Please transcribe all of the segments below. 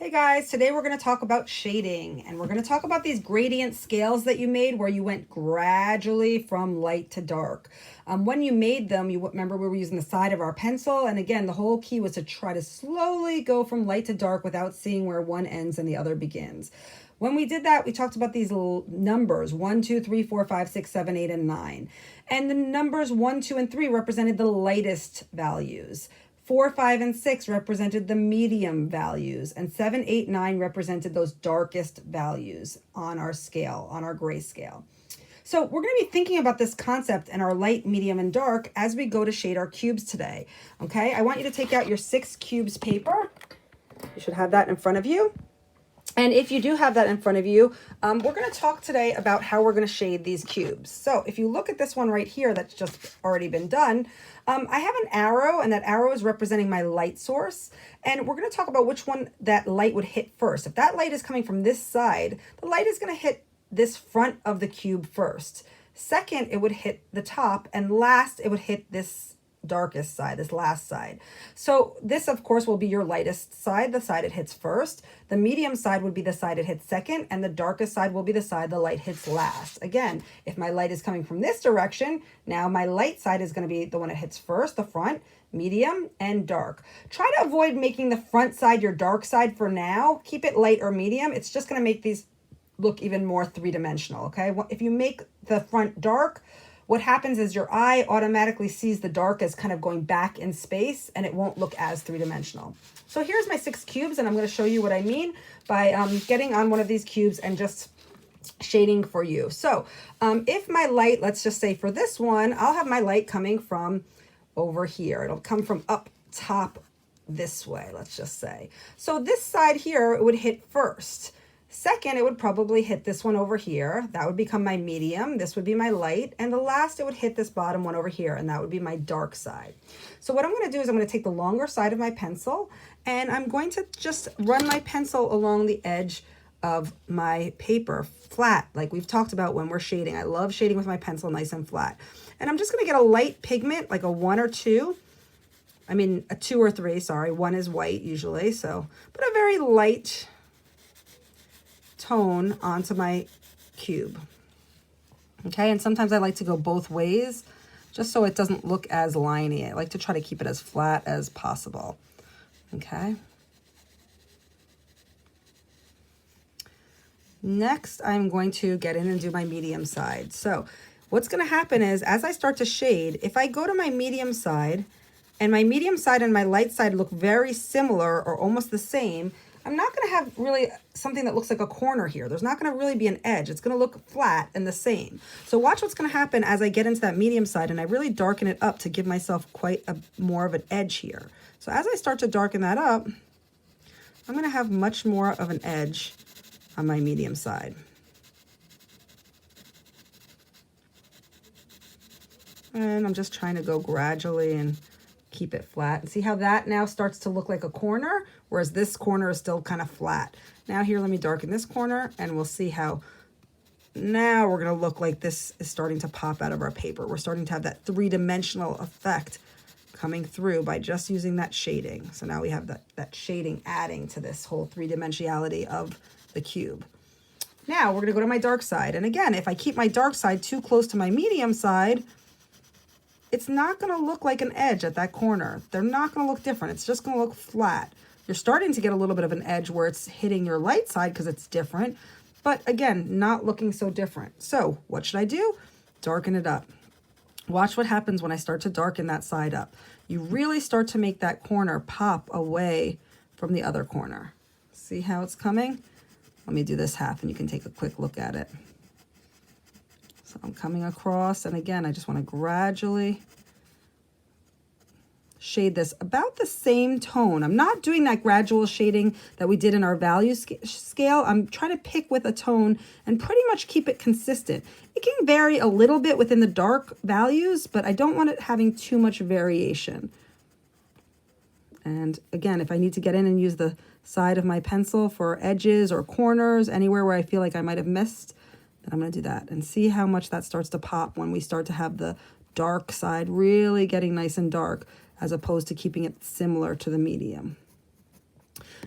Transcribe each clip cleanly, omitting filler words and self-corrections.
Hey guys, today we're going to talk about shading, and we're going to talk about these gradient scales that you made where you went gradually from light to dark. When you made them, you remember we were using the side of our pencil, and again, the whole key was to try to slowly go from light to dark without seeing where one ends and the other begins. When we did that, we talked about these little numbers 1, 2, 3, 4, 5, 6, 7, 8, and 9. And the numbers 1, 2, and 3 represented the lightest values. 4, 5, and 6 represented the medium values, and 7, 8, 9 represented those darkest values on our scale, on our gray scale. So we're going to be thinking about this concept and our light, medium, and dark as we go to shade our cubes today. Okay, I want you to take out your 6 cubes paper. You should have that in front of you. And if you do have that in front of you, we're going to talk today about how we're going to shade these cubes. So if you look at this one right here that's just already been done, I have an arrow, and that arrow is representing my light source. And we're going to talk about which one that light would hit first. If that light is coming from this side, the light is going to hit this front of the cube first. Second, it would hit the top, and last, it would hit this darkest side, this last side. So this, of course, will be your lightest side, the side it hits first. The medium side would be the side it hits second, and the darkest side will be the side the light hits last. Again, if my light is coming from this direction, now my light side is going to be the one that hits first, the front, medium, and dark. Try to avoid making the front side your dark side for now. Keep it light or medium. It's just going to make these look even more three-dimensional, okay? If you make the front dark, what happens is your eye automatically sees the dark as kind of going back in space, and it won't look as three-dimensional. So here's my 6 cubes, and I'm going to show you what I mean by getting on one of these cubes and just shading for you. So if my light, let's just say for this one, I'll have my light coming from over here. It'll come from up top this way, let's just say. So this side here, it would hit first. Second, it would probably hit this one over here. That would become my medium. This would be my light. And the last, it would hit this bottom one over here, and that would be my dark side. So what I'm going to do is I'm going to take the longer side of my pencil, and I'm going to just run my pencil along the edge of my paper flat, like we've talked about when we're shading. I love shading with my pencil nice and flat. And I'm just going to get a light pigment, like a 1 or 2. I mean, a 2 or 3, sorry. 1 is white usually, so, but a very light tone onto my cube. Okay, and sometimes I like to go both ways just so it doesn't look as liney. I like to try to keep it as flat as possible. Okay. Next, I'm going to get in and do my medium side. So what's going to happen is as I start to shade, if I go to my medium side and my light side look very similar or almost the same, I'm not going to have really something that looks like a corner here. There's not going to really be an edge. It's going to look flat and the same. So watch what's going to happen as I get into that medium side and I really darken it up to give myself quite more of an edge here. So as I start to darken that up, I'm going to have much more of an edge on my medium side. And I'm just trying to go gradually and keep it flat. And see how that now starts to look like a corner, whereas this corner is still kind of flat. Now here, let me darken this corner, and we'll see how now we're going to look like this is starting to pop out of our paper. We're starting to have that three-dimensional effect coming through by just using that shading. So now we have that shading adding to this whole three-dimensionality of the cube. Now we're going to go to my dark side. And again, if I keep my dark side too close to my medium side, it's not going to look like an edge at that corner. They're not going to look different. It's just going to look flat. You're starting to get a little bit of an edge where it's hitting your light side because it's different. But again, not looking so different. So what should I do? Darken it up. Watch what happens when I start to darken that side up. You really start to make that corner pop away from the other corner. See how it's coming? Let me do this half and you can take a quick look at it. So I'm coming across, and again, I just want to gradually shade this about the same tone. I'm not doing that gradual shading that we did in our value scale. I'm trying to pick with a tone and pretty much keep it consistent. It can vary a little bit within the dark values, but I don't want it having too much variation. And again, if I need to get in and use the side of my pencil for edges or corners, anywhere where I feel like I might have missed, I'm going to do that and see how much that starts to pop when we start to have the dark side really getting nice and dark as opposed to keeping it similar to the medium.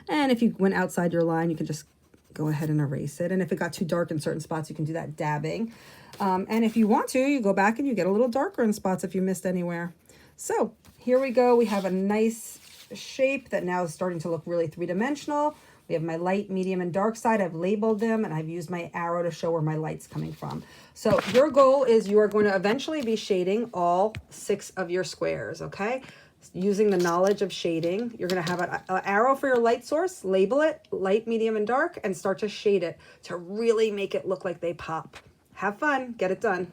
And if you went outside your line, you can just go ahead and erase it. And if it got too dark in certain spots, you can do that dabbing. And if you want to, you go back and you get a little darker in spots if you missed anywhere. So here we go. We have a nice shape that now is starting to look really three-dimensional. We have my light, medium, and dark side. I've labeled them, and I've used my arrow to show where my light's coming from. So your goal is you are going to eventually be shading all 6 of your squares, okay? Using the knowledge of shading, you're going to have an arrow for your light source, label it, light, medium, and dark, and start to shade it to really make it look like they pop. Have fun. Get it done.